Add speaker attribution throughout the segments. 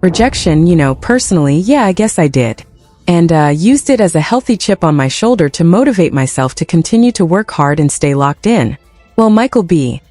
Speaker 1: Rejection, personally, yeah, I guess I did. And used it as a healthy chip on my shoulder to motivate myself to continue to work hard and stay locked in. Well, Michael B.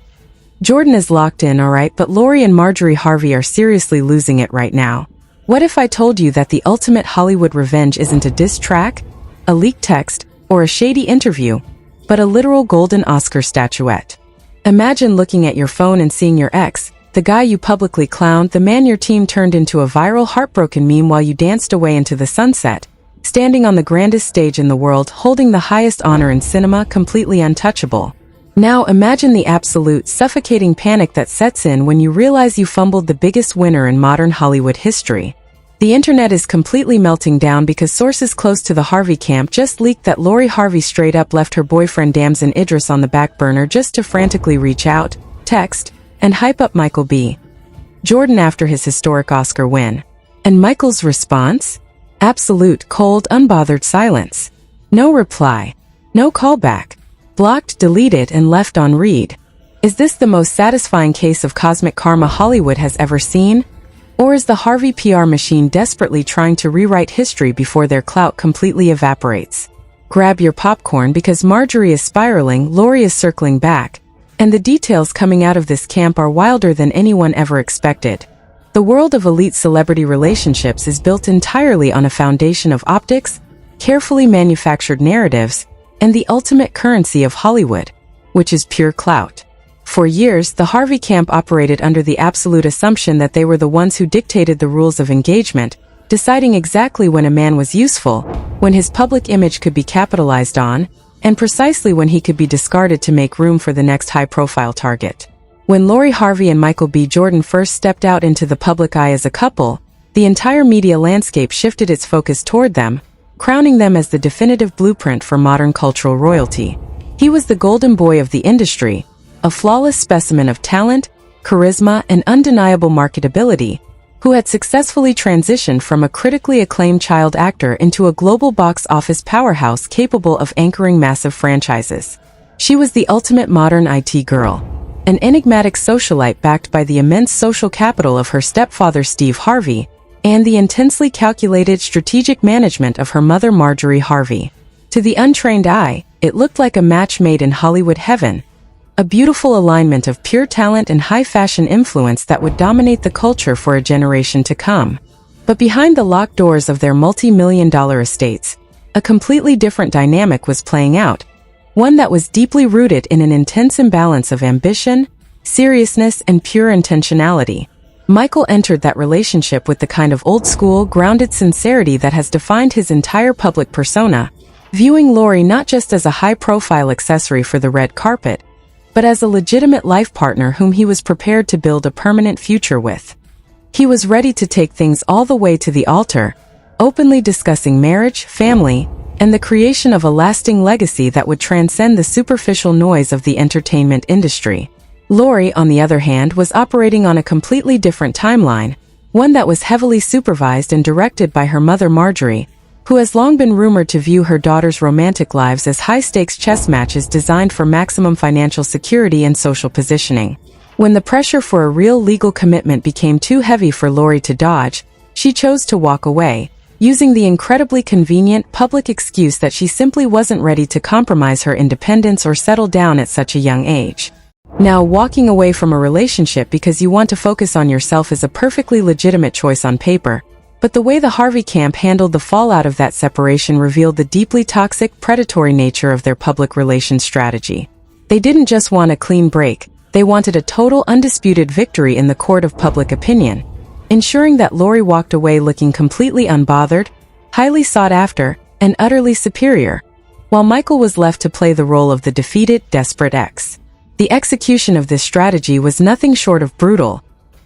Speaker 1: Jordan is locked in, alright, but Lori and Marjorie Harvey are seriously losing it right now. What if I told you that the ultimate Hollywood revenge isn't a diss track, a leaked text, or a shady interview, but a literal golden Oscar statuette? Imagine looking at your phone and seeing your ex, the guy you publicly clowned, the man your team turned into a viral heartbroken meme while you danced away into the sunset, standing on the grandest stage in the world, holding the highest honor in cinema, completely untouchable. Now imagine the absolute suffocating panic that sets in when you realize you fumbled the biggest winner in modern Hollywood history. The internet is completely melting down because sources close to the Harvey camp just leaked that Lori Harvey straight up left her boyfriend Damson Idris on the back burner just to frantically reach out, text, and hype up Michael B. Jordan after his historic Oscar win. And Michael's response? Absolute, cold, unbothered silence. No reply. No callback. Blocked, deleted, and left on read. Is this the most satisfying case of cosmic karma Hollywood has ever seen? Or is the Harvey PR machine desperately trying to rewrite history before their clout completely evaporates? Grab your popcorn because Marjorie is spiraling, Lori is circling back, and the details coming out of this camp are wilder than anyone ever expected. The world of elite celebrity relationships is built entirely on a foundation of optics, carefully manufactured narratives, and the ultimate currency of Hollywood, which is pure clout. For years, the Harvey camp operated under the absolute assumption that they were the ones who dictated the rules of engagement, deciding exactly when a man was useful, when his public image could be capitalized on, and precisely when he could be discarded to make room for the next high-profile target. When Lori Harvey and Michael B. Jordan first stepped out into the public eye as a couple, the entire media landscape shifted its focus toward them, crowning them as the definitive blueprint for modern cultural royalty. He was the golden boy of the industry, a flawless specimen of talent, charisma, and undeniable marketability, who had successfully transitioned from a critically acclaimed child actor into a global box office powerhouse capable of anchoring massive franchises. She was the ultimate modern IT girl, an enigmatic socialite backed by the immense social capital of her stepfather Steve Harvey, and the intensely calculated strategic management of her mother Marjorie Harvey. To the untrained eye, it looked like a match made in Hollywood heaven, a beautiful alignment of pure talent and high-fashion influence that would dominate the culture for a generation to come. But behind the locked doors of their multi-million-dollar estates, a completely different dynamic was playing out, one that was deeply rooted in an intense imbalance of ambition, seriousness, and pure intentionality. Michael entered that relationship with the kind of old-school, grounded sincerity that has defined his entire public persona, viewing Lori not just as a high-profile accessory for the red carpet, but as a legitimate life partner whom he was prepared to build a permanent future with. He was ready to take things all the way to the altar, openly discussing marriage, family, and the creation of a lasting legacy that would transcend the superficial noise of the entertainment industry. Lori, on the other hand, was operating on a completely different timeline, one that was heavily supervised and directed by her mother Marjorie, who has long been rumored to view her daughter's romantic lives as high-stakes chess matches designed for maximum financial security and social positioning. When the pressure for a real legal commitment became too heavy for Lori to dodge, she chose to walk away, using the incredibly convenient public excuse that she simply wasn't ready to compromise her independence or settle down at such a young age. Now, walking away from a relationship because you want to focus on yourself is a perfectly legitimate choice on paper, but the way the Harvey camp handled the fallout of that separation revealed the deeply toxic, predatory nature of their public relations strategy. They didn't just want a clean break, they wanted a total, undisputed victory in the court of public opinion, ensuring that Lori walked away looking completely unbothered, highly sought after, and utterly superior, while Michael was left to play the role of the defeated, desperate ex. The execution of this strategy was nothing short of brutal,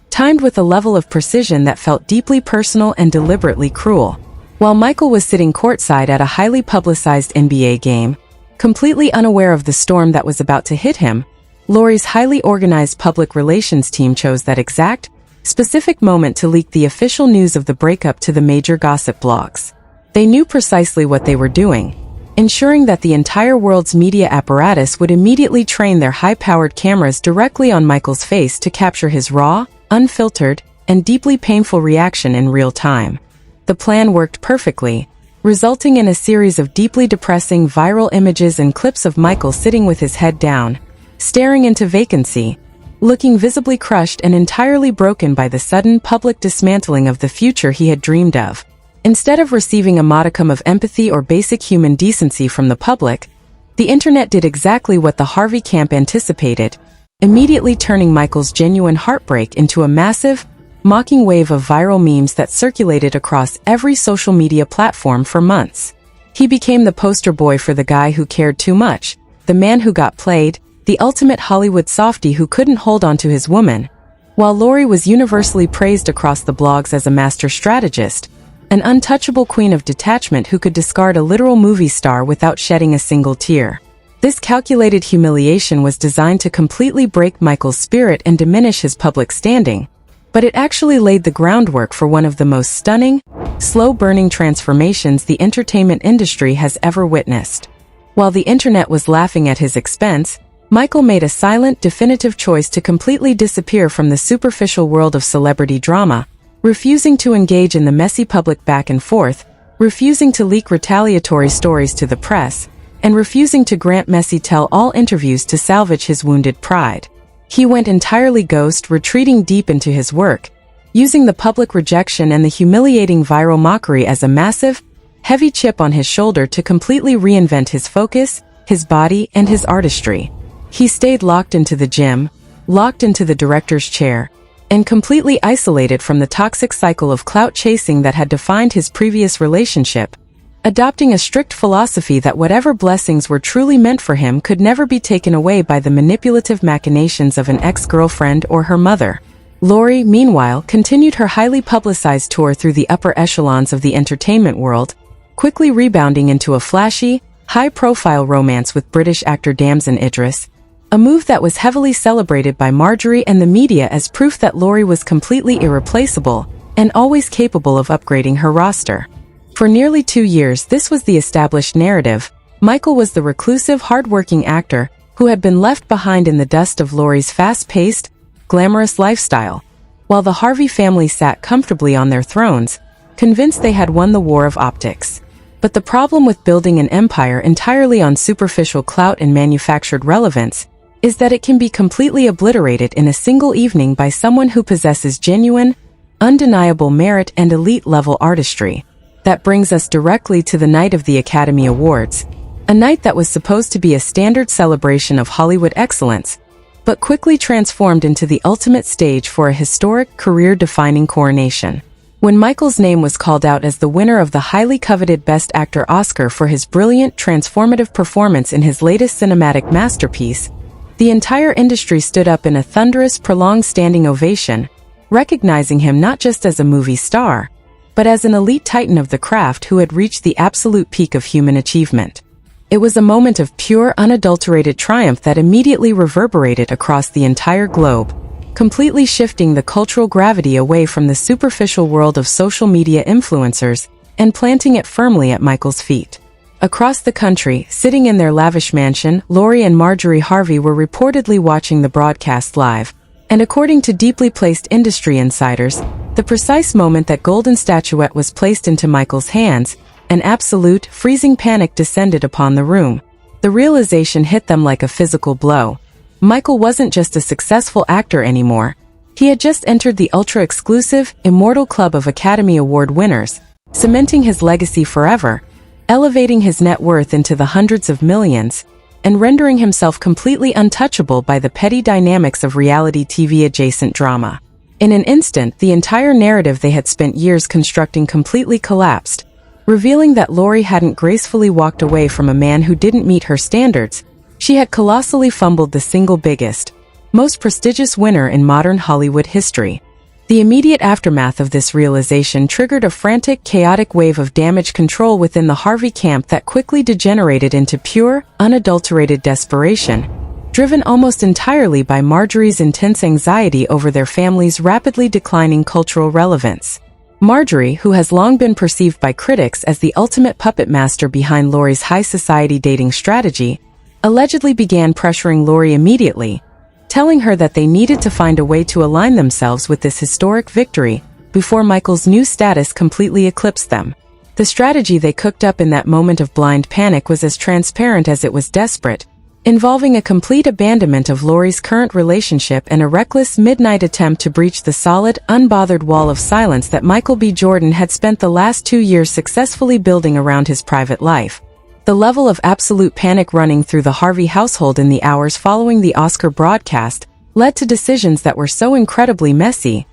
Speaker 1: timed with a level of precision that felt deeply personal and deliberately cruel. While Michael was sitting courtside at a highly publicized NBA game, completely unaware of the storm that was about to hit him, Lori's highly organized public relations team chose that exact, specific moment to leak the official news of the breakup to the major gossip blogs. They knew precisely what they were doing, ensuring that the entire world's media apparatus would immediately train their high-powered cameras directly on Michael's face to capture his raw, unfiltered, and deeply painful reaction in real time. The plan worked perfectly, resulting in a series of deeply depressing viral images and clips of Michael sitting with his head down, staring into vacancy, looking visibly crushed and entirely broken by the sudden public dismantling of the future he had dreamed of. Instead of receiving a modicum of empathy or basic human decency from the public, the internet did exactly what the Harvey camp anticipated, immediately turning Michael's genuine heartbreak into a massive, mocking wave of viral memes that circulated across every social media platform for months. He became the poster boy for the guy who cared too much, the man who got played, the ultimate Hollywood softie who couldn't hold on to his woman, while Lori was universally praised across the blogs as a master strategist, an untouchable queen of detachment who could discard a literal movie star without shedding a single tear. This calculated humiliation was designed to completely break Michael's spirit and diminish his public standing, but it actually laid the groundwork for one of the most stunning, slow-burning transformations the entertainment industry has ever witnessed. While the internet was laughing at his expense, Michael made a silent, definitive choice to completely disappear from the superficial world of celebrity drama, refusing to engage in the messy public back and forth, refusing to leak retaliatory stories to the press, and refusing to grant messy tell-all interviews to salvage his wounded pride. He went entirely ghost, retreating deep into his work, using the public rejection and the humiliating viral mockery as a massive, heavy chip on his shoulder to completely reinvent his focus, his body, and his artistry. He stayed locked into the gym, locked into the director's chair, and completely isolated from the toxic cycle of clout chasing that had defined his previous relationship, adopting a strict philosophy that whatever blessings were truly meant for him could never be taken away by the manipulative machinations of an ex-girlfriend or her mother. Lori, meanwhile, continued her highly publicized tour through the upper echelons of the entertainment world, quickly rebounding into a flashy, high-profile romance with British actor Damson Idris, a move that was heavily celebrated by Marjorie and the media as proof that Lori was completely irreplaceable and always capable of upgrading her roster. For nearly 2 years, this was the established narrative. Michael was the reclusive, hard-working actor who had been left behind in the dust of Lori's fast-paced, glamorous lifestyle, while the Harvey family sat comfortably on their thrones, convinced they had won the war of optics. But the problem with building an empire entirely on superficial clout and manufactured relevance is that it can be completely obliterated in a single evening by someone who possesses genuine, undeniable merit and elite-level artistry. That brings us directly to the night of the Academy Awards, a night that was supposed to be a standard celebration of Hollywood excellence, but quickly transformed into the ultimate stage for a historic, career-defining coronation. When Michael's name was called out as the winner of the highly coveted Best Actor Oscar for his brilliant, transformative performance in his latest cinematic masterpiece, the entire industry stood up in a thunderous, prolonged standing ovation, recognizing him not just as a movie star, but as an elite titan of the craft who had reached the absolute peak of human achievement. It was a moment of pure, unadulterated triumph that immediately reverberated across the entire globe, completely shifting the cultural gravity away from the superficial world of social media influencers and planting it firmly at Michael's feet. Across the country, sitting in their lavish mansion, Lori and Marjorie Harvey were reportedly watching the broadcast live, and according to deeply placed industry insiders, the precise moment that golden statuette was placed into Michael's hands, an absolute, freezing panic descended upon the room. The realization hit them like a physical blow. Michael wasn't just a successful actor anymore. He had just entered the ultra-exclusive, immortal club of Academy Award winners, cementing his legacy forever, elevating his net worth into the hundreds of millions, and rendering himself completely untouchable by the petty dynamics of reality TV-adjacent drama. In an instant, the entire narrative they had spent years constructing completely collapsed, revealing that Lori hadn't gracefully walked away from a man who didn't meet her standards. She had colossally fumbled the single biggest, most prestigious winner in modern Hollywood history. The immediate aftermath of this realization triggered a frantic, chaotic wave of damage control within the Harvey camp that quickly degenerated into pure, unadulterated desperation, driven almost entirely by Marjorie's intense anxiety over their family's rapidly declining cultural relevance. Marjorie, who has long been perceived by critics as the ultimate puppet master behind Lori's high society dating strategy, allegedly began pressuring Lori immediately, telling her that they needed to find a way to align themselves with this historic victory before Michael's new status completely eclipsed them. The strategy they cooked up in that moment of blind panic was as transparent as it was desperate, involving a complete abandonment of Lori's current relationship and a reckless midnight attempt to breach the solid, unbothered wall of silence that Michael B. Jordan had spent the last 2 years successfully building around his private life. The level of absolute panic running through the Harvey household in the hours following the Oscar broadcast led to decisions that were so incredibly messy.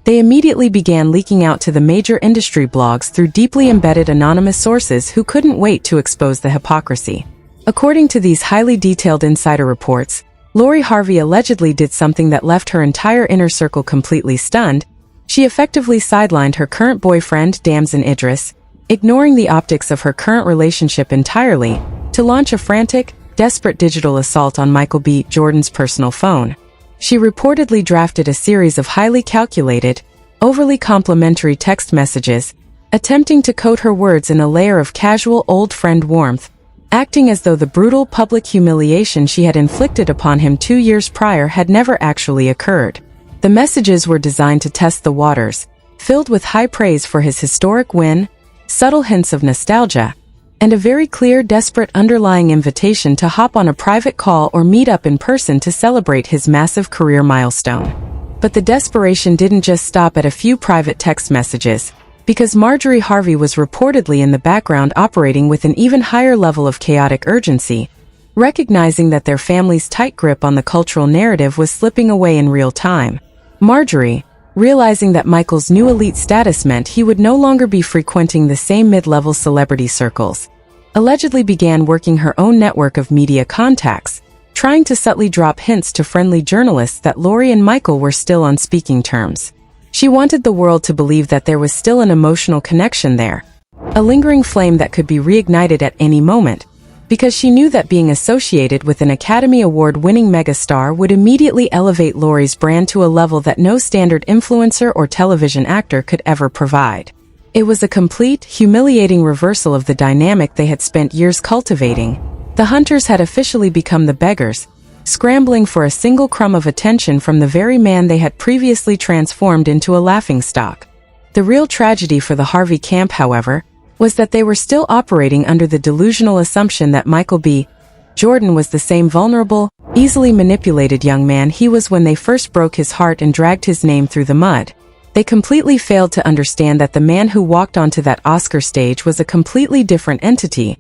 Speaker 1: They immediately began leaking out to the major industry blogs through deeply embedded anonymous sources who couldn't wait to expose the hypocrisy. According to these highly detailed insider reports, Lori Harvey allegedly did something that left her entire inner circle completely stunned. She effectively sidelined her current boyfriend, Damson Idris, ignoring the optics of her current relationship entirely, to launch a frantic, desperate digital assault on Michael B. Jordan's personal phone. She reportedly drafted a series of highly calculated, overly complimentary text messages, attempting to coat her words in a layer of casual old friend warmth, acting as though the brutal public humiliation she had inflicted upon him 2 years prior had never actually occurred. The messages were designed to test the waters, filled with high praise for his historic win, subtle hints of nostalgia, and a very clear, desperate underlying invitation to hop on a private call or meet up in person to celebrate his massive career milestone. But the desperation didn't just stop at a few private text messages, because Marjorie Harvey was reportedly in the background operating with an even higher level of chaotic urgency, recognizing that their family's tight grip on the cultural narrative was slipping away in real time. Marjorie, realizing that Michael's new elite status meant he would no longer be frequenting the same mid-level celebrity circles, allegedly began working her own network of media contacts, trying to subtly drop hints to friendly journalists that Lori and Michael were still on speaking terms. She wanted the world to believe that there was still an emotional connection there, a lingering flame that could be reignited at any moment, because she knew that being associated with an Academy Award-winning megastar would immediately elevate Lori's brand to a level that no standard influencer or television actor could ever provide. It was a complete, humiliating reversal of the dynamic they had spent years cultivating. The hunters had officially become the beggars, scrambling for a single crumb of attention from the very man they had previously transformed into a laughingstock. The real tragedy for the Harvey camp, however, was that they were still operating under the delusional assumption that Michael B. Jordan was the same vulnerable, easily manipulated young man he was when they first broke his heart and dragged his name through the mud. They completely failed to understand that the man who walked onto that Oscar stage was a completely different entity,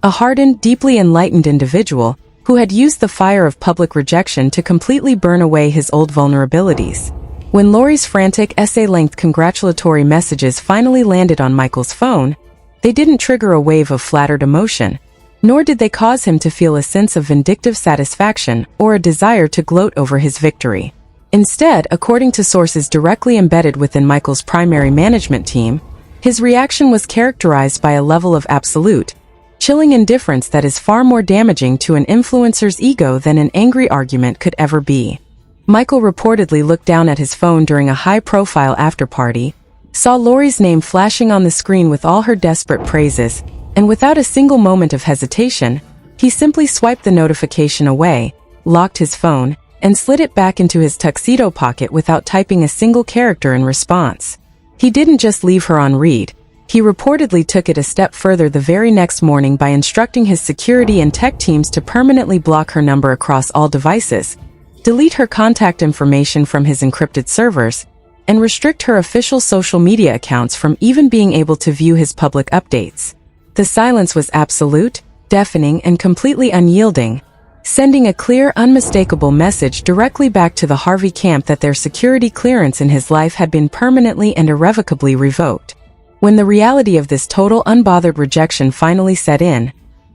Speaker 1: a hardened, deeply enlightened individual who had used the fire of public rejection to completely burn away his old vulnerabilities. When Lori's frantic, essay-length congratulatory messages finally landed on Michael's phone, they didn't trigger a wave of flattered emotion, nor did they cause him to feel a sense of vindictive satisfaction or a desire to gloat over his victory. Instead, according to sources directly embedded within Michael's primary management team, his reaction was characterized by a level of absolute, chilling indifference that is far more damaging to an influencer's ego than an angry argument could ever be. Michael reportedly looked down at his phone during a high-profile after-party, saw Lori's name flashing on the screen with all her desperate praises, and without a single moment of hesitation, he simply swiped the notification away, locked his phone, and slid it back into his tuxedo pocket without typing a single character in response. He didn't just leave her on read. He reportedly took it a step further the very next morning by instructing his security and tech teams to permanently block her number across all devices, delete her contact information from his encrypted servers, and restrict her official social media accounts from even being able to view his public updates. The silence was absolute, deafening, and completely unyielding, sending a clear, unmistakable message directly back to the Harvey camp that their security clearance in his life had been permanently and irrevocably revoked. When the reality of this total unbothered rejection finally set in,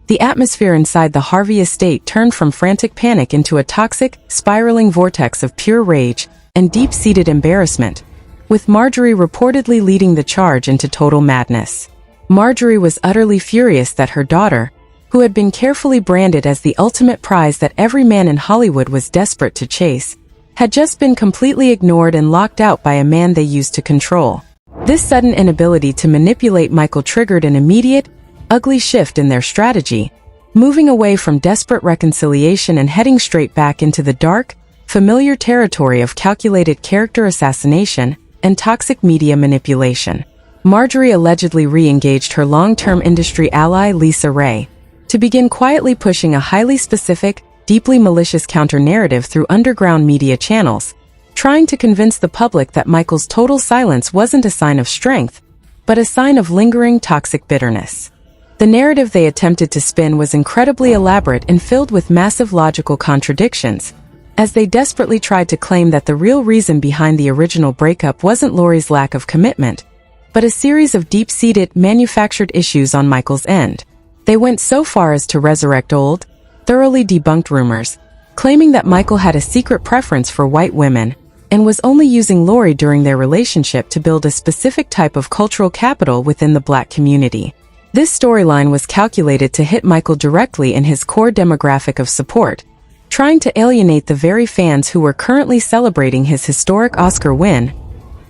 Speaker 1: the atmosphere inside the Harvey estate turned from frantic panic into a toxic, spiraling vortex of pure rage and deep-seated embarrassment, with Marjorie reportedly leading the charge into total madness. Marjorie was utterly furious that her daughter, who had been carefully branded as the ultimate prize that every man in Hollywood was desperate to chase, had just been completely ignored and locked out by a man they used to control. This sudden inability to manipulate Michael triggered an immediate, ugly shift in their strategy, moving away from desperate reconciliation and heading straight back into the dark, familiar territory of calculated character assassination and toxic media manipulation. Marjorie allegedly re-engaged her long-term industry ally Lisa Ray to begin quietly pushing a highly specific, deeply malicious counter-narrative through underground media channels, trying to convince the public that Michael's total silence wasn't a sign of strength, but a sign of lingering toxic bitterness. The narrative they attempted to spin was incredibly elaborate and filled with massive logical contradictions, as they desperately tried to claim that the real reason behind the original breakup wasn't Lori's lack of commitment, but a series of deep-seated, manufactured issues on Michael's end. They went so far as to resurrect old, thoroughly debunked rumors, claiming that Michael had a secret preference for white women and was only using Lori during their relationship to build a specific type of cultural capital within the Black community. This storyline was calculated to hit Michael directly in his core demographic of support, trying to alienate the very fans who were currently celebrating his historic Oscar win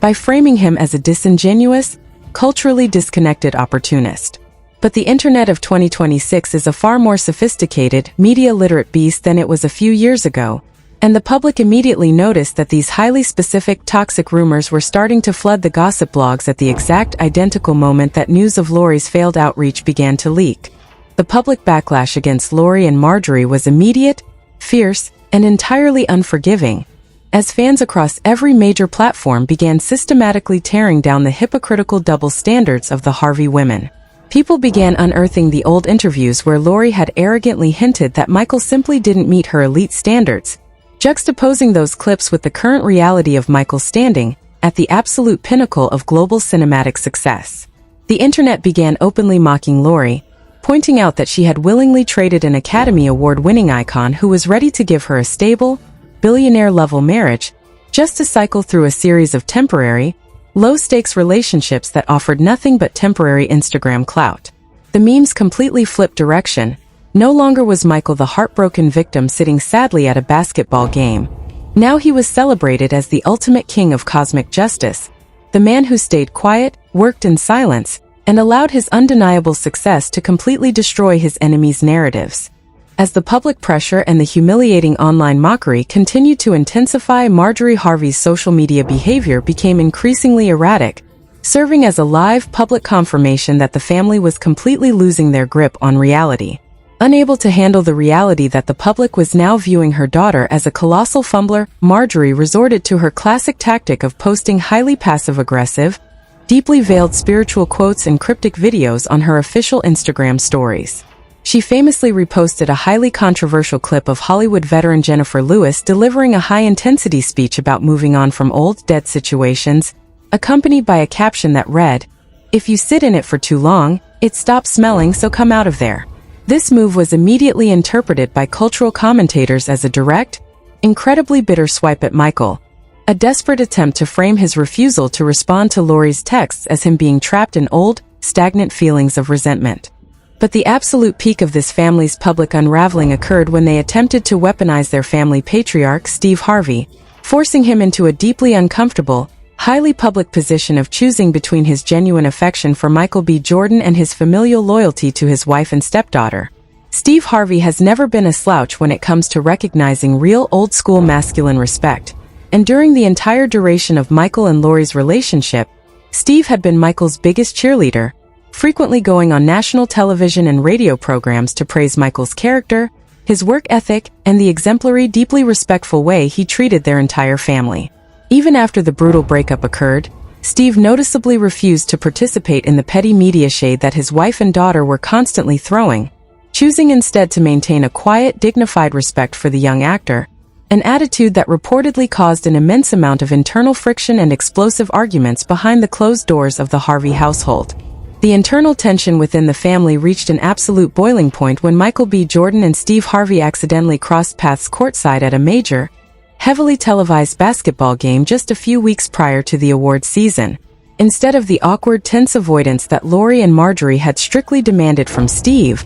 Speaker 1: by framing him as a disingenuous, culturally disconnected opportunist. But the internet of 2026 is a far more sophisticated, media-literate beast than it was a few years ago, and the public immediately noticed that these highly specific, toxic rumors were starting to flood the gossip blogs at the exact identical moment that news of Lori's failed outreach began to leak. The public backlash against Lori and Marjorie was immediate, fierce, and entirely unforgiving, as fans across every major platform began systematically tearing down the hypocritical double standards of the Harvey women. People began unearthing the old interviews where Lori had arrogantly hinted that Michael simply didn't meet her elite standards, juxtaposing those clips with the current reality of Michael standing at the absolute pinnacle of global cinematic success. The internet began openly mocking Lori, pointing out that she had willingly traded an Academy Award-winning icon who was ready to give her a stable, billionaire-level marriage just to cycle through a series of temporary, low-stakes relationships that offered nothing but temporary Instagram clout. The memes completely flipped direction. No longer was Michael the heartbroken victim sitting sadly at a basketball game. Now he was celebrated as the ultimate king of cosmic justice, the man who stayed quiet, worked in silence, and allowed his undeniable success to completely destroy his enemies' narratives. As the public pressure and the humiliating online mockery continued to intensify, Marjorie Harvey's social media behavior became increasingly erratic, serving as a live public confirmation that the family was completely losing their grip on reality. Unable to handle the reality that the public was now viewing her daughter as a colossal fumbler, Marjorie resorted to her classic tactic of posting highly passive-aggressive, deeply veiled spiritual quotes and cryptic videos on her official Instagram stories. She famously reposted a highly controversial clip of Hollywood veteran Jennifer Lewis delivering a high-intensity speech about moving on from old, dead situations, accompanied by a caption that read, "If you sit in it for too long, it stops smelling, so come out of there." This move was immediately interpreted by cultural commentators as a direct, incredibly bitter swipe at Michael, a desperate attempt to frame his refusal to respond to Lori's texts as him being trapped in old, stagnant feelings of resentment. But the absolute peak of this family's public unraveling occurred when they attempted to weaponize their family patriarch, Steve Harvey, forcing him into a deeply uncomfortable, highly public position of choosing between his genuine affection for Michael B. Jordan and his familial loyalty to his wife and stepdaughter. Steve Harvey has never been a slouch when it comes to recognizing real old-school masculine respect, and during the entire duration of Michael and Lori's relationship, Steve had been Michael's biggest cheerleader, frequently going on national television and radio programs to praise Michael's character, his work ethic, and the exemplary, deeply respectful way he treated their entire family. Even after the brutal breakup occurred, Steve noticeably refused to participate in the petty media shade that his wife and daughter were constantly throwing, choosing instead to maintain a quiet, dignified respect for the young actor, an attitude that reportedly caused an immense amount of internal friction and explosive arguments behind the closed doors of the Harvey household. The internal tension within the family reached an absolute boiling point when Michael B. Jordan and Steve Harvey accidentally crossed paths courtside at a major, heavily televised basketball game just a few weeks prior to the awards season. Instead of the awkward, tense avoidance that Lori and Marjorie had strictly demanded from Steve,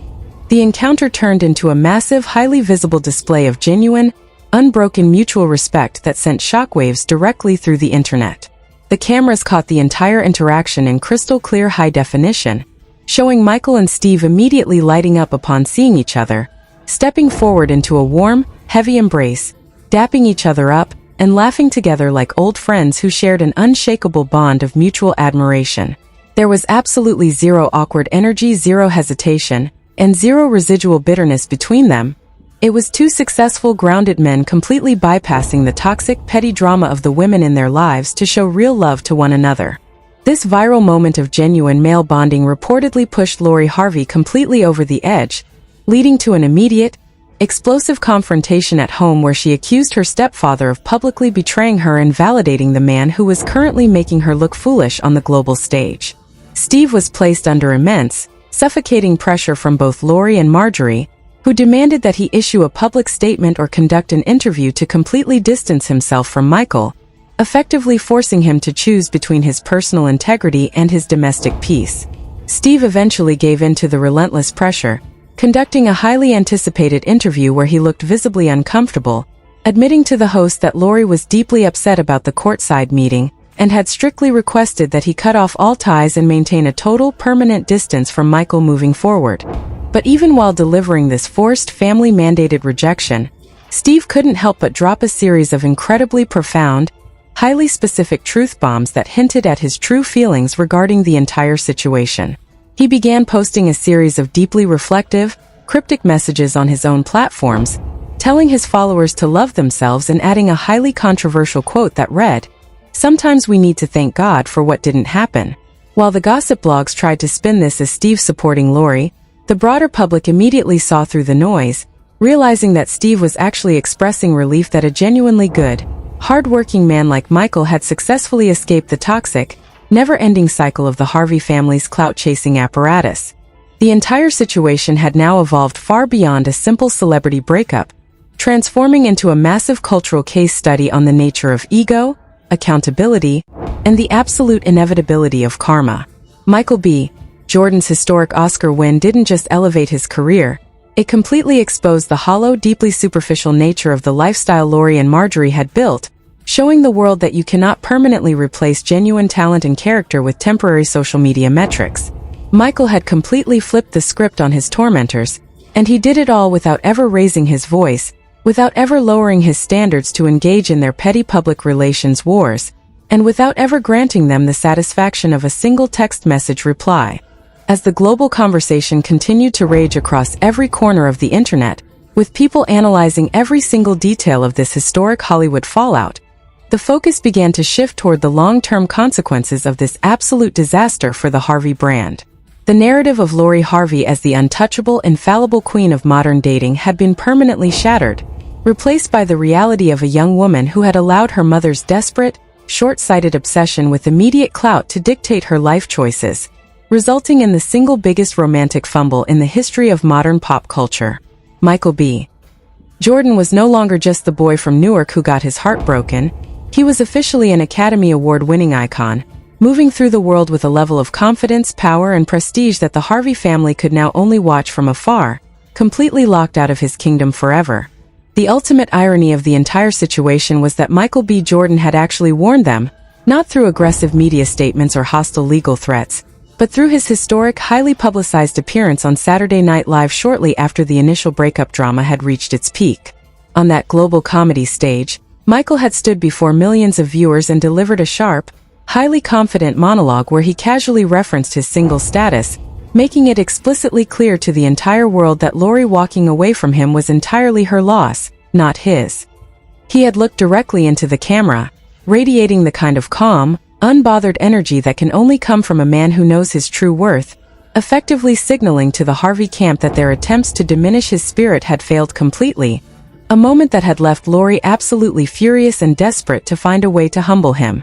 Speaker 1: the encounter turned into a massive, highly visible display of genuine, unbroken mutual respect that sent shockwaves directly through the internet. The cameras caught the entire interaction in crystal-clear high definition, showing Michael and Steve immediately lighting up upon seeing each other, stepping forward into a warm, heavy embrace, dapping each other up, and laughing together like old friends who shared an unshakable bond of mutual admiration. There was absolutely zero awkward energy, zero hesitation, and zero residual bitterness between them. It was two successful, grounded men completely bypassing the toxic, petty drama of the women in their lives to show real love to one another. This viral moment of genuine male bonding reportedly pushed Lori Harvey completely over the edge, leading to an immediate, explosive confrontation at home where she accused her stepfather of publicly betraying her and validating the man who was currently making her look foolish on the global stage. Steve was placed under immense, suffocating pressure from both Lori and Marjorie, who demanded that he issue a public statement or conduct an interview to completely distance himself from Michael, effectively forcing him to choose between his personal integrity and his domestic peace. Steve eventually gave in to the relentless pressure, conducting a highly anticipated interview where he looked visibly uncomfortable, admitting to the host that Lori was deeply upset about the courtside meeting and had strictly requested that he cut off all ties and maintain a total, permanent distance from Michael moving forward. But even while delivering this forced, family-mandated rejection, Steve couldn't help but drop a series of incredibly profound, highly specific truth bombs that hinted at his true feelings regarding the entire situation. He began posting a series of deeply reflective, cryptic messages on his own platforms, telling his followers to love themselves and adding a highly controversial quote that read, "Sometimes we need to thank God for what didn't happen." While the gossip blogs tried to spin this as Steve supporting Lori, the broader public immediately saw through the noise, realizing that Steve was actually expressing relief that a genuinely good, hard-working man like Michael had successfully escaped the toxic, never-ending cycle of the Harvey family's clout-chasing apparatus. The entire situation had now evolved far beyond a simple celebrity breakup, transforming into a massive cultural case study on the nature of ego, accountability, and the absolute inevitability of karma. Michael B. Jordan's historic Oscar win didn't just elevate his career, it completely exposed the hollow, deeply superficial nature of the lifestyle Lori and Marjorie had built, showing the world that you cannot permanently replace genuine talent and character with temporary social media metrics. Michael had completely flipped the script on his tormentors, and he did it all without ever raising his voice, without ever lowering his standards to engage in their petty public relations wars, and without ever granting them the satisfaction of a single text message reply. As the global conversation continued to rage across every corner of the internet, with people analyzing every single detail of this historic Hollywood fallout, the focus began to shift toward the long-term consequences of this absolute disaster for the Harvey brand. The narrative of Lori Harvey as the untouchable, infallible queen of modern dating had been permanently shattered, replaced by the reality of a young woman who had allowed her mother's desperate, short-sighted obsession with immediate clout to dictate her life choices, resulting in the single biggest romantic fumble in the history of modern pop culture. Michael B. Jordan was no longer just the boy from Newark who got his heart broken. He was officially an Academy Award-winning icon, moving through the world with a level of confidence, power, and prestige that the Harvey family could now only watch from afar, completely locked out of his kingdom forever. The ultimate irony of the entire situation was that Michael B. Jordan had actually warned them, not through aggressive media statements or hostile legal threats, but through his historic, highly publicized appearance on Saturday Night Live shortly after the initial breakup drama had reached its peak. On that global comedy stage, Michael had stood before millions of viewers and delivered a sharp, highly confident monologue where he casually referenced his single status, making it explicitly clear to the entire world that Lori walking away from him was entirely her loss, not his. He had looked directly into the camera, radiating the kind of calm, unbothered energy that can only come from a man who knows his true worth, effectively signaling to the Harvey camp that their attempts to diminish his spirit had failed completely, a moment that had left Lori absolutely furious and desperate to find a way to humble him.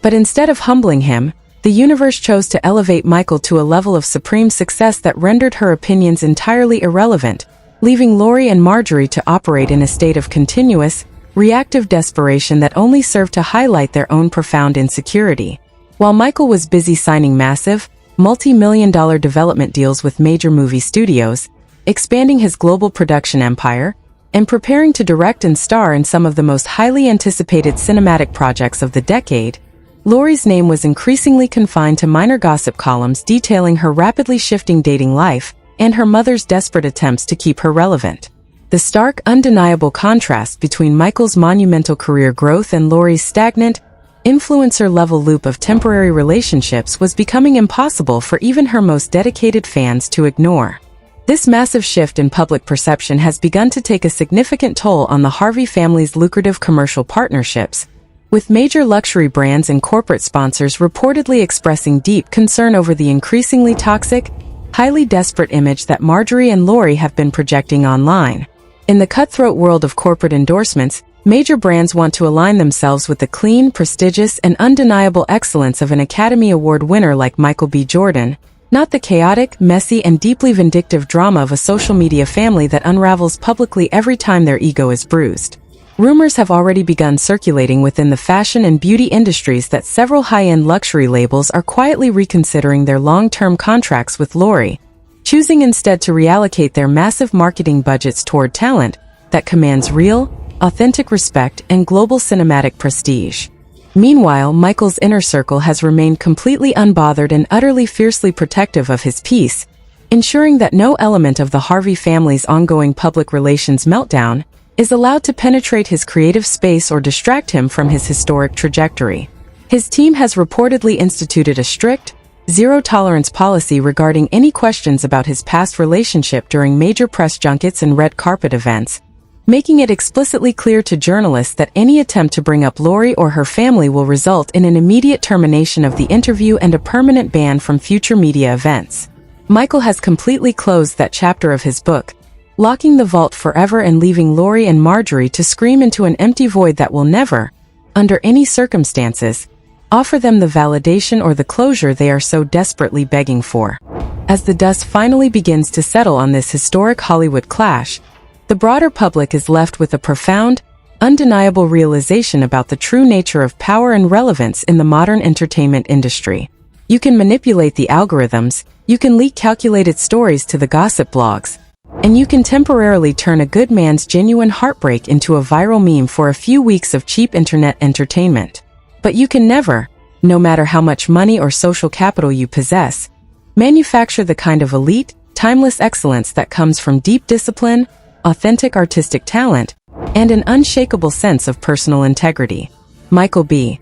Speaker 1: But instead of humbling him, the universe chose to elevate Michael to a level of supreme success that rendered her opinions entirely irrelevant, leaving Lori and Marjorie to operate in a state of continuous, reactive desperation that only served to highlight their own profound insecurity. While Michael was busy signing massive, multi-million-dollar development deals with major movie studios, expanding his global production empire, and preparing to direct and star in some of the most highly anticipated cinematic projects of the decade, Lori's name was increasingly confined to minor gossip columns detailing her rapidly shifting dating life and her mother's desperate attempts to keep her relevant. The stark, undeniable contrast between Michael's monumental career growth and Lori's stagnant, influencer-level loop of temporary relationships was becoming impossible for even her most dedicated fans to ignore. This massive shift in public perception has begun to take a significant toll on the Harvey family's lucrative commercial partnerships, with major luxury brands and corporate sponsors reportedly expressing deep concern over the increasingly toxic, highly desperate image that Marjorie and Lori have been projecting online. In the cutthroat world of corporate endorsements, major brands want to align themselves with the clean, prestigious, and undeniable excellence of an Academy Award winner like Michael B. Jordan, not the chaotic, messy, and deeply vindictive drama of a social media family that unravels publicly every time their ego is bruised. Rumors have already begun circulating within the fashion and beauty industries that several high-end luxury labels are quietly reconsidering their long-term contracts with Lori, choosing instead to reallocate their massive marketing budgets toward talent that commands real, authentic respect and global cinematic prestige. Meanwhile, Michael's inner circle has remained completely unbothered and utterly fiercely protective of his peace, ensuring that no element of the Harvey family's ongoing public relations meltdown is allowed to penetrate his creative space or distract him from his historic trajectory. His team has reportedly instituted a strict, zero-tolerance policy regarding any questions about his past relationship during major press junkets and red carpet events, making it explicitly clear to journalists that any attempt to bring up Lori or her family will result in an immediate termination of the interview and a permanent ban from future media events. Michael has completely closed that chapter of his book, locking the vault forever and leaving Lori and Marjorie to scream into an empty void that will never, under any circumstances, offer them the validation or the closure they are so desperately begging for. As the dust finally begins to settle on this historic Hollywood clash, the broader public is left with a profound, undeniable realization about the true nature of power and relevance in the modern entertainment industry. You can manipulate the algorithms, you can leak calculated stories to the gossip blogs, and you can temporarily turn a good man's genuine heartbreak into a viral meme for a few weeks of cheap internet entertainment. But you can never, no matter how much money or social capital you possess, manufacture the kind of elite, timeless excellence that comes from deep discipline, authentic artistic talent, and an unshakable sense of personal integrity. Michael B.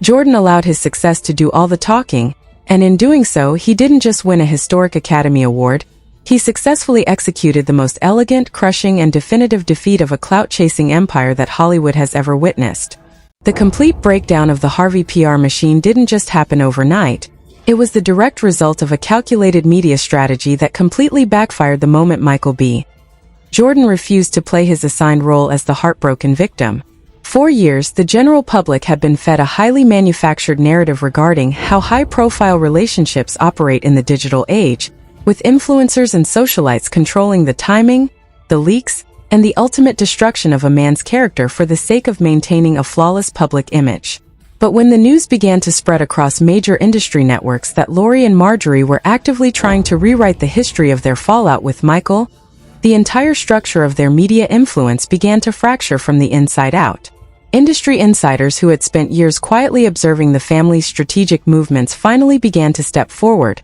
Speaker 1: Jordan allowed his success to do all the talking, and in doing so, he didn't just win a historic Academy Award, he successfully executed the most elegant, crushing, and definitive defeat of a clout-chasing empire that Hollywood has ever witnessed. The complete breakdown of the Harvey PR machine didn't just happen overnight. It was the direct result of a calculated media strategy that completely backfired the moment Michael B. Jordan refused to play his assigned role as the heartbroken victim. For years, the general public had been fed a highly manufactured narrative regarding how high-profile relationships operate in the digital age, with influencers and socialites controlling the timing, the leaks, and the ultimate destruction of a man's character for the sake of maintaining a flawless public image. But when the news began to spread across major industry networks that Lori and Marjorie were actively trying to rewrite the history of their fallout with Michael, the entire structure of their media influence began to fracture from the inside out. Industry insiders who had spent years quietly observing the family's strategic movements finally began to step forward,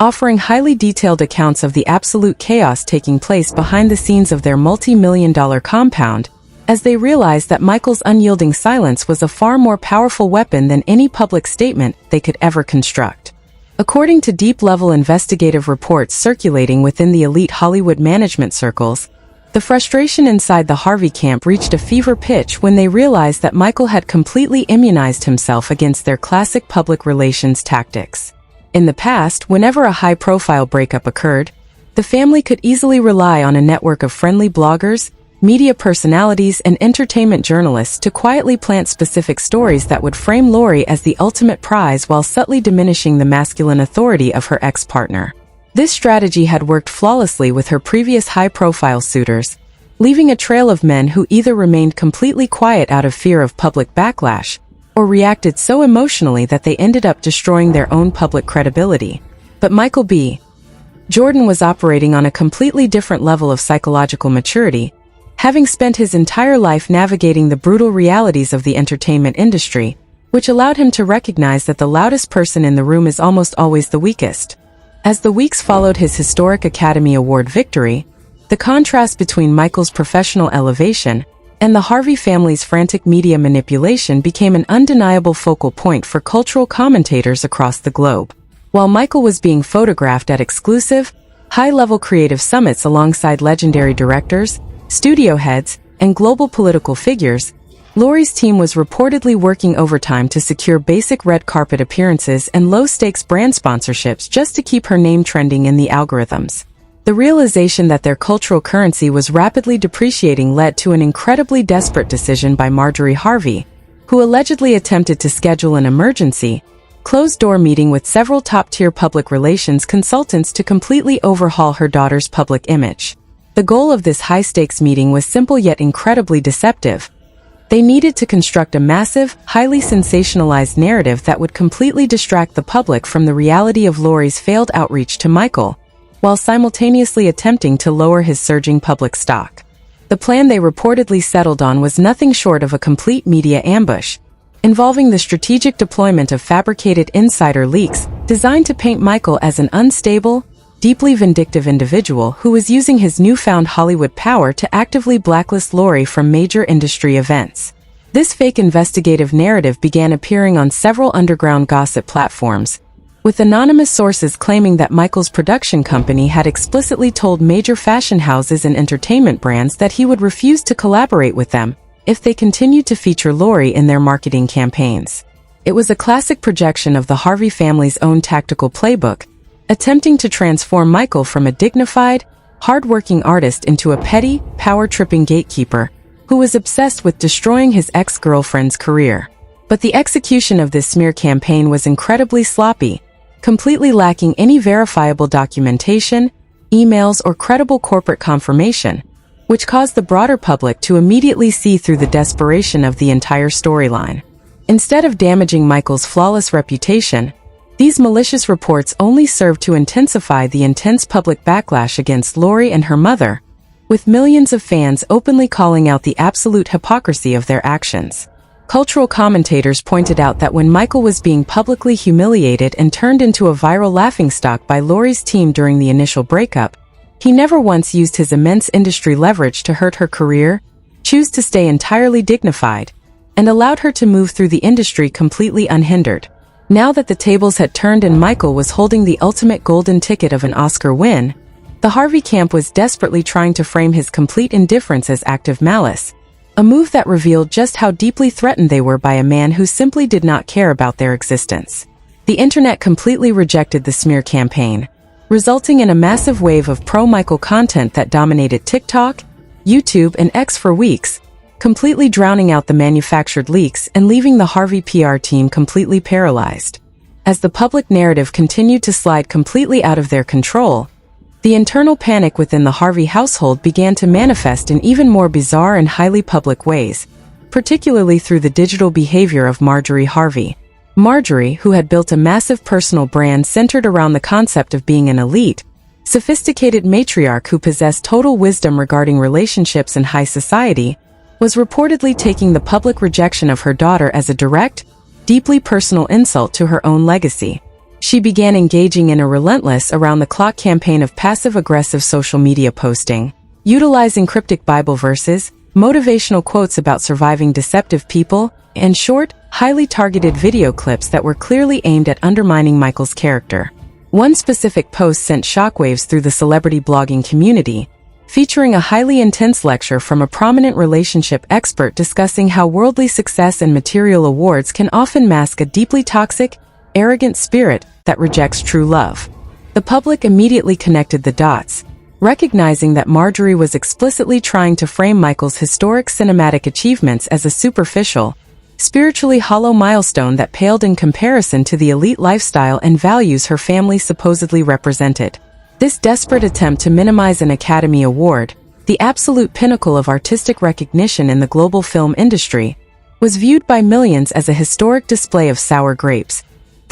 Speaker 1: offering highly detailed accounts of the absolute chaos taking place behind the scenes of their multi-million-dollar compound, as they realized that Michael's unyielding silence was a far more powerful weapon than any public statement they could ever construct. According to deep-level investigative reports circulating within the elite Hollywood management circles, the frustration inside the Harvey camp reached a fever pitch when they realized that Michael had completely immunized himself against their classic public relations tactics. In the past, whenever a high-profile breakup occurred, the family could easily rely on a network of friendly bloggers, media personalities, and entertainment journalists to quietly plant specific stories that would frame Lori as the ultimate prize while subtly diminishing the masculine authority of her ex-partner. This strategy had worked flawlessly with her previous high-profile suitors, leaving a trail of men who either remained completely quiet out of fear of public backlash, or reacted so emotionally that they ended up destroying their own public credibility. But Michael B. Jordan was operating on a completely different level of psychological maturity, having spent his entire life navigating the brutal realities of the entertainment industry, which allowed him to recognize that the loudest person in the room is almost always the weakest. As the weeks followed his historic Academy Award victory, The contrast between Michael's professional elevation and the Harvey family's frantic media manipulation became an undeniable focal point for cultural commentators across the globe. While Michael was being photographed at exclusive, high-level creative summits alongside legendary directors, studio heads, and global political figures, Lori's team was reportedly working overtime to secure basic red carpet appearances and low-stakes brand sponsorships just to keep her name trending in the algorithms. The realization that their cultural currency was rapidly depreciating led to an incredibly desperate decision by Marjorie Harvey, who allegedly attempted to schedule an emergency, closed-door meeting with several top-tier public relations consultants to completely overhaul her daughter's public image. The goal of this high-stakes meeting was simple yet incredibly deceptive. They needed to construct a massive, highly sensationalized narrative that would completely distract the public from the reality of Lori's failed outreach to Michael, while simultaneously attempting to lower his surging public stock. The plan they reportedly settled on was nothing short of a complete media ambush, involving the strategic deployment of fabricated insider leaks designed to paint Michael as an unstable, deeply vindictive individual who was using his newfound Hollywood power to actively blacklist Lori from major industry events. This fake investigative narrative began appearing on several underground gossip platforms, with anonymous sources claiming that Michael's production company had explicitly told major fashion houses and entertainment brands that he would refuse to collaborate with them if they continued to feature Lori in their marketing campaigns. It was a classic projection of the Harvey family's own tactical playbook, attempting to transform Michael from a dignified, hard-working artist into a petty, power-tripping gatekeeper who was obsessed with destroying his ex-girlfriend's career. But the execution of this smear campaign was incredibly sloppy, completely lacking any verifiable documentation, emails, or credible corporate confirmation, which caused the broader public to immediately see through the desperation of the entire storyline. Instead of damaging Michael's flawless reputation, these malicious reports only served to intensify the intense public backlash against Lori and her mother, with millions of fans openly calling out the absolute hypocrisy of their actions. Cultural commentators pointed out that when Michael was being publicly humiliated and turned into a viral laughingstock by Lori's team during the initial breakup, he never once used his immense industry leverage to hurt her career, chose to stay entirely dignified, and allowed her to move through the industry completely unhindered. Now that the tables had turned and Michael was holding the ultimate golden ticket of an Oscar win, the Harvey camp was desperately trying to frame his complete indifference as active malice, a move that revealed just how deeply threatened they were by a man who simply did not care about their existence. The internet completely rejected the smear campaign, resulting in a massive wave of pro-Michael content that dominated TikTok, YouTube, and X for weeks, completely drowning out the manufactured leaks and leaving the Harvey PR team completely paralyzed. As the public narrative continued to slide completely out of their control, the internal panic within the Harvey household began to manifest in even more bizarre and highly public ways, particularly through the digital behavior of Marjorie Harvey. Marjorie, who had built a massive personal brand centered around the concept of being an elite, sophisticated matriarch who possessed total wisdom regarding relationships and high society, was reportedly taking the public rejection of her daughter as a direct, deeply personal insult to her own legacy. She began engaging in a relentless around-the-clock campaign of passive-aggressive social media posting, utilizing cryptic Bible verses, motivational quotes about surviving deceptive people, and short, highly targeted video clips that were clearly aimed at undermining Michael's character. One specific post sent shockwaves through the celebrity blogging community, featuring a highly intense lecture from a prominent relationship expert discussing how worldly success and material awards can often mask a deeply toxic, arrogant spirit that rejects true love. The public immediately connected the dots, recognizing that Marjorie was explicitly trying to frame Michael's historic cinematic achievements as a superficial, spiritually hollow milestone that paled in comparison to the elite lifestyle and values her family supposedly represented. This desperate attempt to minimize an Academy Award, the absolute pinnacle of artistic recognition in the global film industry, was viewed by millions as a historic display of sour grapes,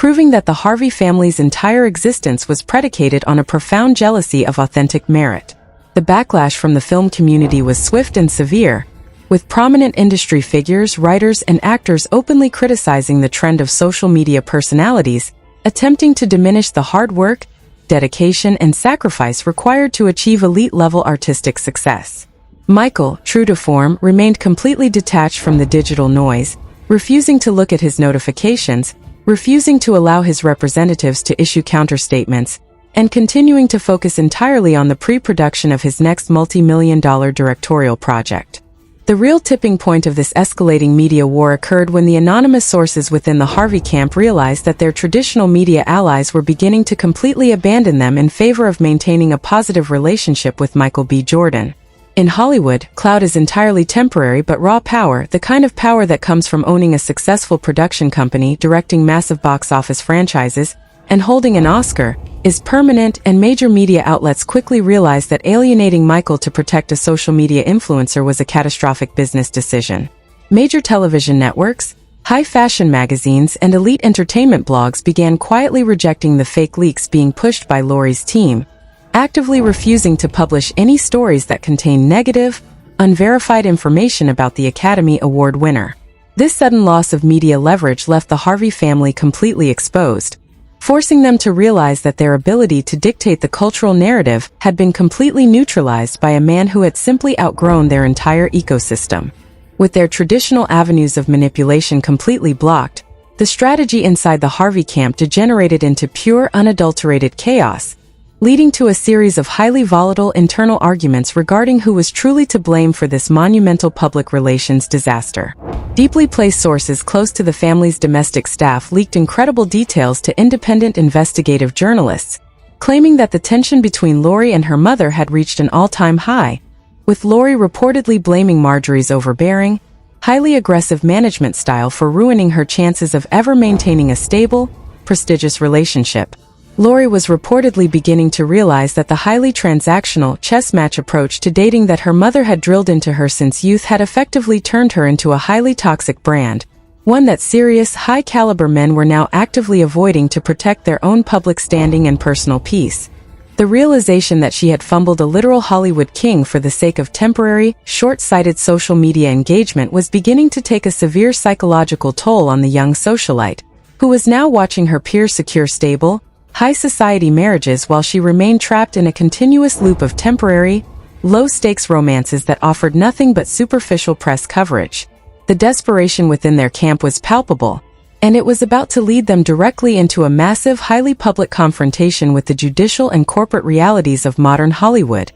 Speaker 1: proving that the Harvey family's entire existence was predicated on a profound jealousy of authentic merit. The backlash from the film community was swift and severe, with prominent industry figures, writers, and actors openly criticizing the trend of social media personalities, attempting to diminish the hard work, dedication, and sacrifice required to achieve elite-level artistic success. Michael, true to form, remained completely detached from the digital noise, refusing to look at his notifications, refusing to allow his representatives to issue counterstatements, and continuing to focus entirely on the pre-production of his next multi-million-dollar directorial project. The real tipping point of this escalating media war occurred when the anonymous sources within the Harvey camp realized that their traditional media allies were beginning to completely abandon them in favor of maintaining a positive relationship with Michael B. Jordan. In Hollywood, clout is entirely temporary but raw power, the kind of power that comes from owning a successful production company, directing massive box office franchises, and holding an Oscar, is permanent, and major media outlets quickly realized that alienating Michael to protect a social media influencer was a catastrophic business decision. Major television networks, high-fashion magazines, and elite entertainment blogs began quietly rejecting the fake leaks being pushed by Lori's team, actively refusing to publish any stories that contain negative, unverified information about the Academy Award winner. This sudden loss of media leverage left the Harvey family completely exposed, forcing them to realize that their ability to dictate the cultural narrative had been completely neutralized by a man who had simply outgrown their entire ecosystem. With their traditional avenues of manipulation completely blocked, the strategy inside the Harvey camp degenerated into pure, unadulterated chaos, leading to a series of highly volatile internal arguments regarding who was truly to blame for this monumental public relations disaster. Deeply placed sources close to the family's domestic staff leaked incredible details to independent investigative journalists, claiming that the tension between Lori and her mother had reached an all-time high, with Lori reportedly blaming Marjorie's overbearing, highly aggressive management style for ruining her chances of ever maintaining a stable, prestigious relationship. Lori was reportedly beginning to realize that the highly transactional, chess match approach to dating that her mother had drilled into her since youth had effectively turned her into a highly toxic brand, one that serious, high-caliber men were now actively avoiding to protect their own public standing and personal peace. The realization that she had fumbled a literal Hollywood king for the sake of temporary, short-sighted social media engagement was beginning to take a severe psychological toll on the young socialite, who was now watching her peers secure stable, high-society marriages while she remained trapped in a continuous loop of temporary, low-stakes romances that offered nothing but superficial press coverage. The desperation within their camp was palpable, and it was about to lead them directly into a massive, highly public confrontation with the judicial and corporate realities of modern Hollywood,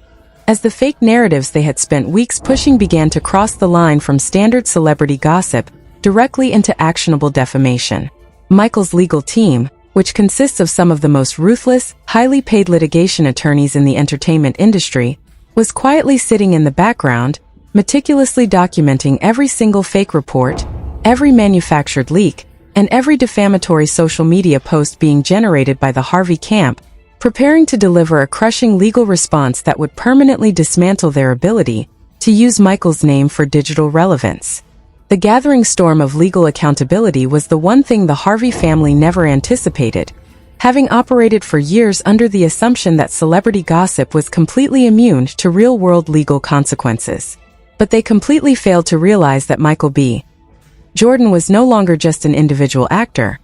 Speaker 1: as the fake narratives they had spent weeks pushing began to cross the line from standard celebrity gossip directly into actionable defamation. Michael's legal team, which consists of some of the most ruthless, highly paid litigation attorneys in the entertainment industry, was quietly sitting in the background, meticulously documenting every single fake report, every manufactured leak, and every defamatory social media post being generated by the Harvey camp, preparing to deliver a crushing legal response that would permanently dismantle their ability to use Michael's name for digital relevance. The gathering storm of legal accountability was the one thing the Harvey family never anticipated, having operated for years under the assumption that celebrity gossip was completely immune to real-world legal consequences. But they completely failed to realize that Michael B. Jordan was no longer just an individual actor.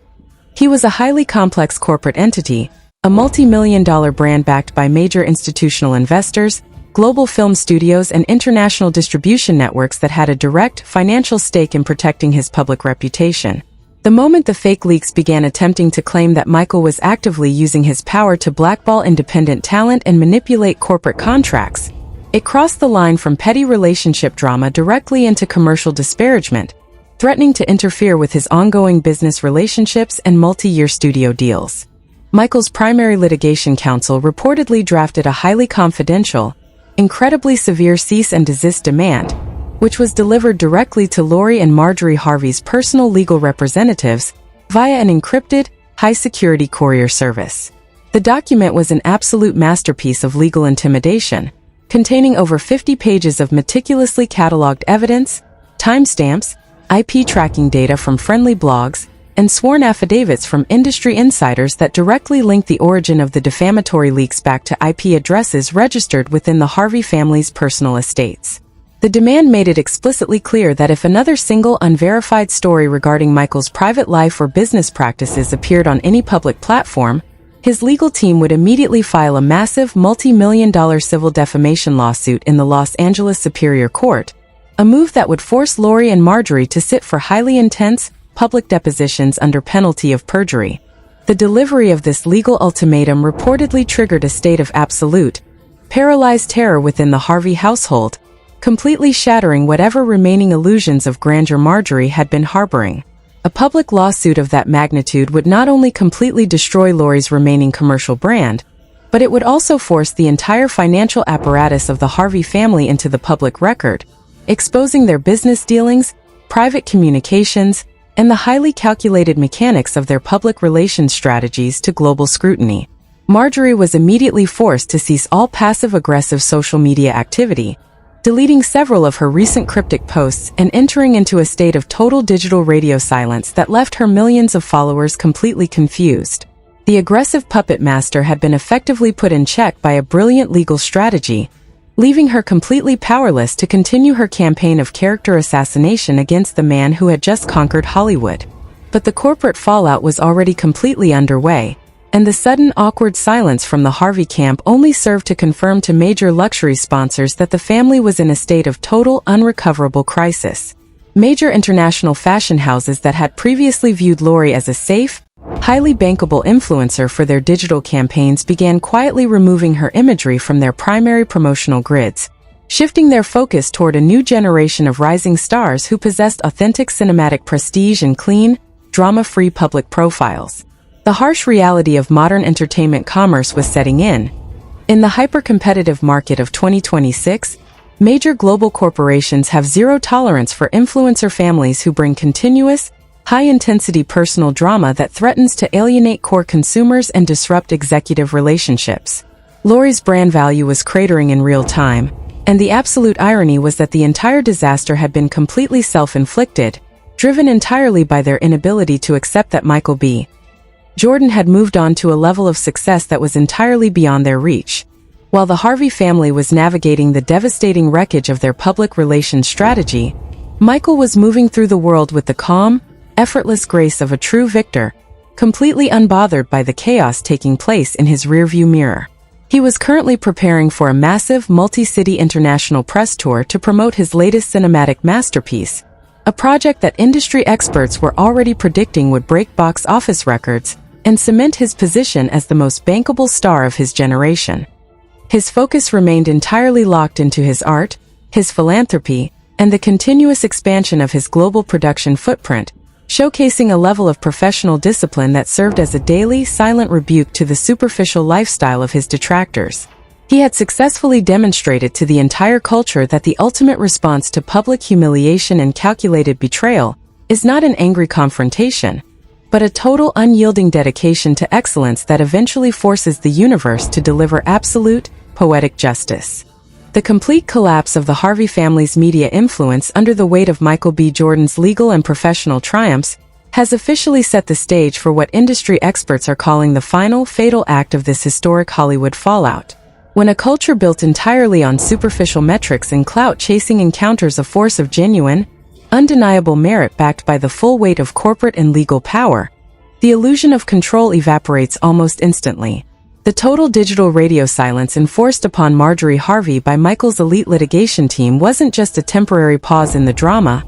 Speaker 1: He was a highly complex corporate entity, a multi-million-dollar brand backed by major institutional investors, global film studios, and international distribution networks that had a direct financial stake in protecting his public reputation. The moment the fake leaks began attempting to claim that Michael was actively using his power to blackball independent talent and manipulate corporate contracts, it crossed the line from petty relationship drama directly into commercial disparagement, threatening to interfere with his ongoing business relationships and multi-year studio deals. Michael's primary litigation counsel reportedly drafted a highly confidential, incredibly severe cease and desist demand, which was delivered directly to Lori and Marjorie Harvey's personal legal representatives via an encrypted, high-security courier service. The document was an absolute masterpiece of legal intimidation, containing over 50 pages of meticulously cataloged evidence, timestamps, IP tracking data from friendly blogs, and sworn affidavits from industry insiders that directly linked the origin of the defamatory leaks back to IP addresses registered within the Harvey family's personal estates. The demand made it explicitly clear that if another single unverified story regarding Michael's private life or business practices appeared on any public platform, his legal team would immediately file a massive multi-million-dollar civil defamation lawsuit in the Los Angeles Superior Court, a move that would force Lori and Marjorie to sit for highly intense, public depositions under penalty of perjury. The delivery of this legal ultimatum reportedly triggered a state of absolute, paralyzed terror within the Harvey household, completely shattering whatever remaining illusions of grandeur Marjorie had been harboring. A public lawsuit of that magnitude would not only completely destroy Lori's remaining commercial brand, but it would also force the entire financial apparatus of the Harvey family into the public record, exposing their business dealings, private communications, and the highly calculated mechanics of their public relations strategies to global scrutiny. Marjorie was immediately forced to cease all passive-aggressive social media activity, deleting several of her recent cryptic posts and entering into a state of total digital radio silence that left her millions of followers completely confused. The aggressive puppet master had been effectively put in check by a brilliant legal strategy, leaving her completely powerless to continue her campaign of character assassination against the man who had just conquered Hollywood. But the corporate fallout was already completely underway, and the sudden awkward silence from the Harvey camp only served to confirm to major luxury sponsors that the family was in a state of total unrecoverable crisis. Major international fashion houses that had previously viewed Lori as a safe, highly bankable influencer for their digital campaigns began quietly removing her imagery from their primary promotional grids, shifting their focus toward a new generation of rising stars who possessed authentic cinematic prestige and clean, drama-free public profiles. The harsh reality of modern entertainment commerce was setting in. In the hyper-competitive market of 2026, major global corporations have zero tolerance for influencer families who bring continuous, high-intensity personal drama that threatens to alienate core consumers and disrupt executive relationships. Lori's brand value was cratering in real time, and the absolute irony was that the entire disaster had been completely self-inflicted, driven entirely by their inability to accept that Michael B. Jordan had moved on to a level of success that was entirely beyond their reach. While the Harvey family was navigating the devastating wreckage of their public relations strategy, Michael was moving through the world with the calm, effortless grace of a true victor, completely unbothered by the chaos taking place in his rearview mirror. He was currently preparing for a massive multi-city international press tour to promote his latest cinematic masterpiece, a project that industry experts were already predicting would break box office records and cement his position as the most bankable star of his generation. His focus remained entirely locked into his art, his philanthropy, and the continuous expansion of his global production footprint, showcasing a level of professional discipline that served as a daily, silent rebuke to the superficial lifestyle of his detractors. He had successfully demonstrated to the entire culture that the ultimate response to public humiliation and calculated betrayal is not an angry confrontation, but a total unyielding dedication to excellence that eventually forces the universe to deliver absolute, poetic justice. The complete collapse of the Harvey family's media influence under the weight of Michael B. Jordan's legal and professional triumphs has officially set the stage for what industry experts are calling the final, fatal act of this historic Hollywood fallout. When a culture built entirely on superficial metrics and clout-chasing encounters a force of genuine, undeniable merit backed by the full weight of corporate and legal power, the illusion of control evaporates almost instantly. The total digital radio silence enforced upon Marjorie Harvey by Michael's elite litigation team wasn't just a temporary pause in the drama,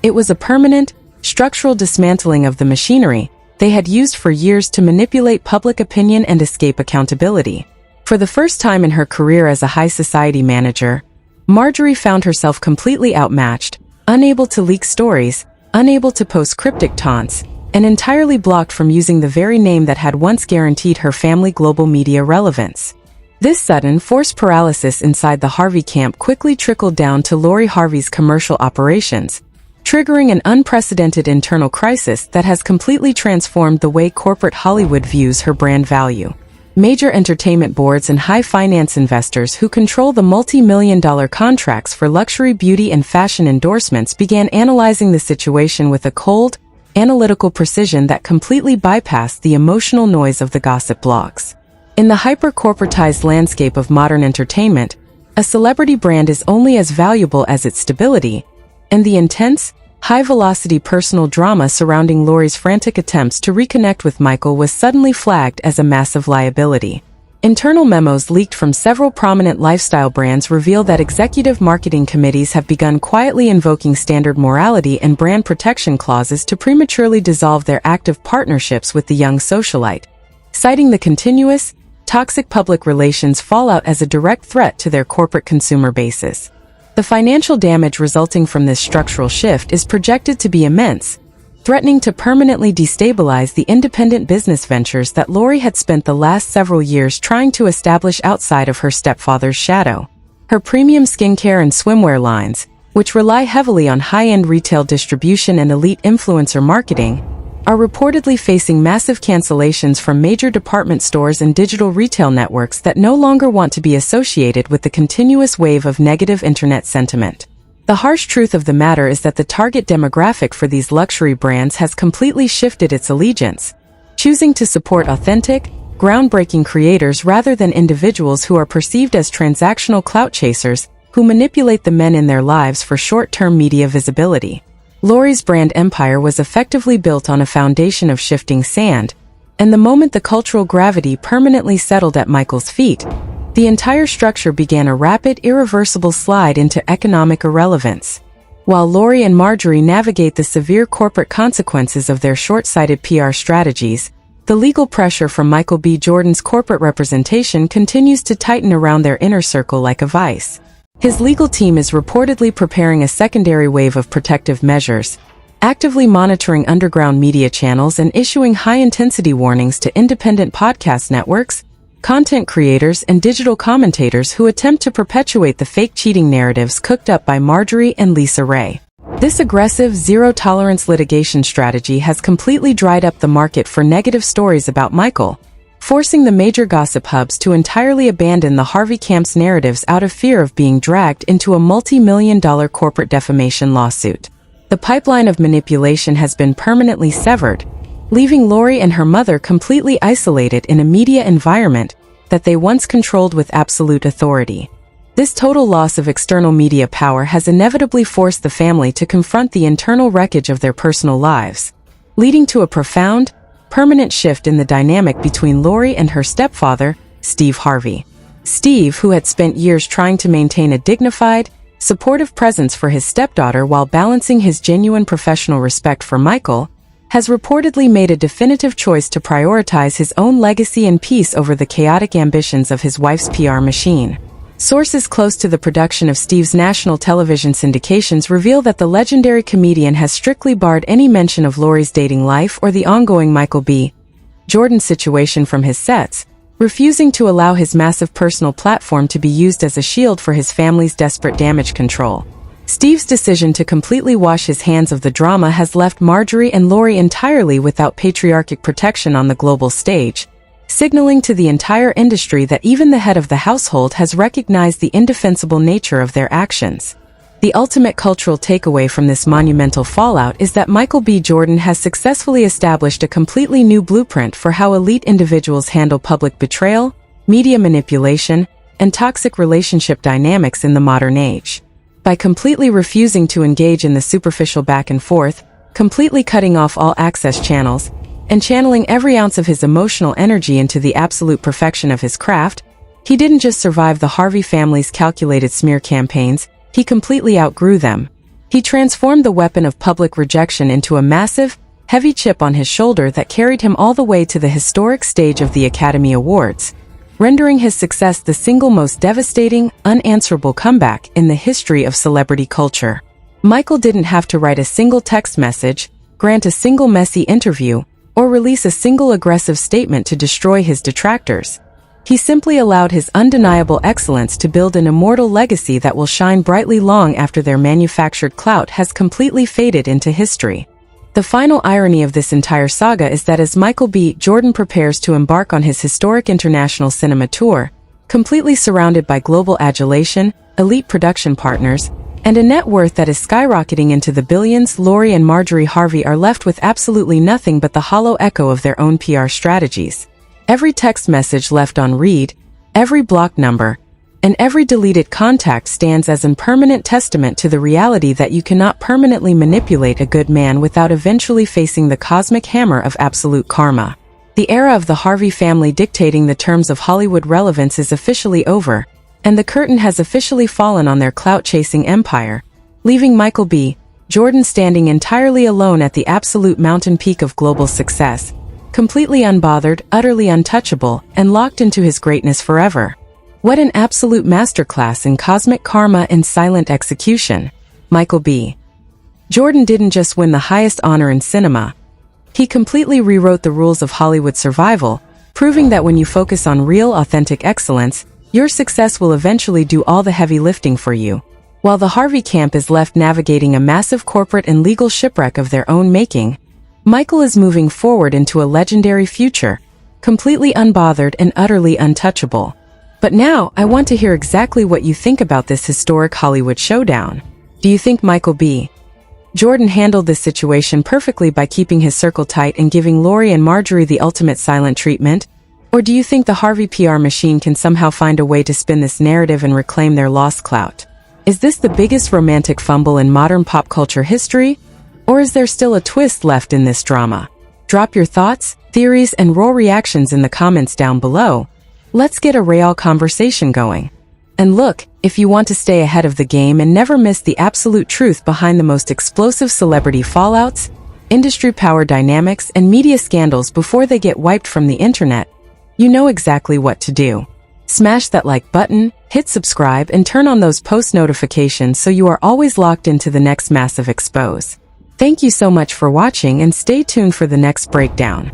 Speaker 1: it was a permanent, structural dismantling of the machinery they had used for years to manipulate public opinion and escape accountability. For the first time in her career as a high society manager, Marjorie found herself completely outmatched, unable to leak stories, unable to post cryptic taunts, and entirely blocked from using the very name that had once guaranteed her family global media relevance. This sudden, forced paralysis inside the Harvey camp quickly trickled down to Lori Harvey's commercial operations, triggering an unprecedented internal crisis that has completely transformed the way corporate Hollywood views her brand value. Major entertainment boards and high-finance investors who control the multi-million-dollar contracts for luxury beauty and fashion endorsements began analyzing the situation with a cold, analytical precision that completely bypassed the emotional noise of the gossip blogs. In the hyper-corporatized landscape of modern entertainment, a celebrity brand is only as valuable as its stability, and the intense, high-velocity personal drama surrounding Lori's frantic attempts to reconnect with Michael was suddenly flagged as a massive liability. Internal memos leaked from several prominent lifestyle brands reveal that executive marketing committees have begun quietly invoking standard morality and brand protection clauses to prematurely dissolve their active partnerships with the young socialite, citing the continuous, toxic public relations fallout as a direct threat to their corporate consumer bases. The financial damage resulting from this structural shift is projected to be immense, threatening to permanently destabilize the independent business ventures that Lori had spent the last several years trying to establish outside of her stepfather's shadow. Her premium skincare and swimwear lines, which rely heavily on high-end retail distribution and elite influencer marketing, are reportedly facing massive cancellations from major department stores and digital retail networks that no longer want to be associated with the continuous wave of negative internet sentiment. The harsh truth of the matter is that the target demographic for these luxury brands has completely shifted its allegiance, choosing to support authentic, groundbreaking creators rather than individuals who are perceived as transactional clout chasers who manipulate the men in their lives for short-term media visibility. Lori's brand empire was effectively built on a foundation of shifting sand, and the moment the cultural gravity permanently settled at Michael's feet, the entire structure began a rapid, irreversible slide into economic irrelevance. While Lori and Marjorie navigate the severe corporate consequences of their short-sighted PR strategies, the legal pressure from Michael B. Jordan's corporate representation continues to tighten around their inner circle like a vice. His legal team is reportedly preparing a secondary wave of protective measures, actively monitoring underground media channels and issuing high-intensity warnings to independent podcast networks, content creators, and digital commentators who attempt to perpetuate the fake cheating narratives cooked up by Marjorie and Lisa Ray. This aggressive, zero-tolerance litigation strategy has completely dried up the market for negative stories about Michael, forcing the major gossip hubs to entirely abandon the Harvey camp's narratives out of fear of being dragged into a multi-million-dollar corporate defamation lawsuit. The pipeline of manipulation has been permanently severed, leaving Lori and her mother completely isolated in a media environment that they once controlled with absolute authority. This total loss of external media power has inevitably forced the family to confront the internal wreckage of their personal lives, leading to a profound, permanent shift in the dynamic between Lori and her stepfather, Steve Harvey. Steve, who had spent years trying to maintain a dignified, supportive presence for his stepdaughter while balancing his genuine professional respect for Michael, has reportedly made a definitive choice to prioritize his own legacy and peace over the chaotic ambitions of his wife's PR machine. Sources close to the production of Steve's national television syndications reveal that the legendary comedian has strictly barred any mention of Lori's dating life or the ongoing Michael B. Jordan situation from his sets, refusing to allow his massive personal platform to be used as a shield for his family's desperate damage control. Steve's decision to completely wash his hands of the drama has left Marjorie and Lori entirely without patriarchic protection on the global stage, signaling to the entire industry that even the head of the household has recognized the indefensible nature of their actions. The ultimate cultural takeaway from this monumental fallout is that Michael B. Jordan has successfully established a completely new blueprint for how elite individuals handle public betrayal, media manipulation, and toxic relationship dynamics in the modern age. By completely refusing to engage in the superficial back and forth, completely cutting off all access channels, and channeling every ounce of his emotional energy into the absolute perfection of his craft, he didn't just survive the Harvey family's calculated smear campaigns, he completely outgrew them. He transformed the weapon of public rejection into a massive, heavy chip on his shoulder that carried him all the way to the historic stage of the Academy Awards, rendering his success the single most devastating, unanswerable comeback in the history of celebrity culture. Michael didn't have to write a single text message, grant a single messy interview, or release a single aggressive statement to destroy his detractors. He simply allowed his undeniable excellence to build an immortal legacy that will shine brightly long after their manufactured clout has completely faded into history. The final irony of this entire saga is that as Michael B. Jordan prepares to embark on his historic international cinema tour, completely surrounded by global adulation, elite production partners, and a net worth that is skyrocketing into the billions, Lori and Marjorie Harvey are left with absolutely nothing but the hollow echo of their own PR strategies. Every text message left on read, every block number, And every deleted contact stands as a permanent testament to the reality that you cannot permanently manipulate a good man without eventually facing the cosmic hammer of absolute karma. The era of the Harvey family dictating the terms of Hollywood relevance is officially over, and the curtain has officially fallen on their clout-chasing empire, leaving Michael B. Jordan standing entirely alone at the absolute mountain peak of global success, completely unbothered, utterly untouchable, and locked into his greatness forever. What an absolute masterclass in cosmic karma and silent execution. Michael B. Jordan didn't just win the highest honor in cinema. He completely rewrote the rules of Hollywood survival, proving that when you focus on real, authentic excellence, your success will eventually do all the heavy lifting for you. While the Harvey camp is left navigating a massive corporate and legal shipwreck of their own making, Michael is moving forward into a legendary future, completely unbothered and utterly untouchable. But now, I want to hear exactly what you think about this historic Hollywood showdown. Do you think Michael B. Jordan handled this situation perfectly by keeping his circle tight and giving Lori and Marjorie the ultimate silent treatment? Or do you think the Harvey PR machine can somehow find a way to spin this narrative and reclaim their lost clout? Is this the biggest romantic fumble in modern pop culture history? Or is there still a twist left in this drama? Drop your thoughts, theories, and raw reactions in the comments down below. Let's get a real conversation going. And look, if you want to stay ahead of the game and never miss the absolute truth behind the most explosive celebrity fallouts, industry power dynamics, and media scandals before they get wiped from the internet, you know exactly what to do. Smash that like button, hit subscribe, and turn on those post notifications so you are always locked into the next massive expose. Thank you so much for watching and stay tuned for the next breakdown.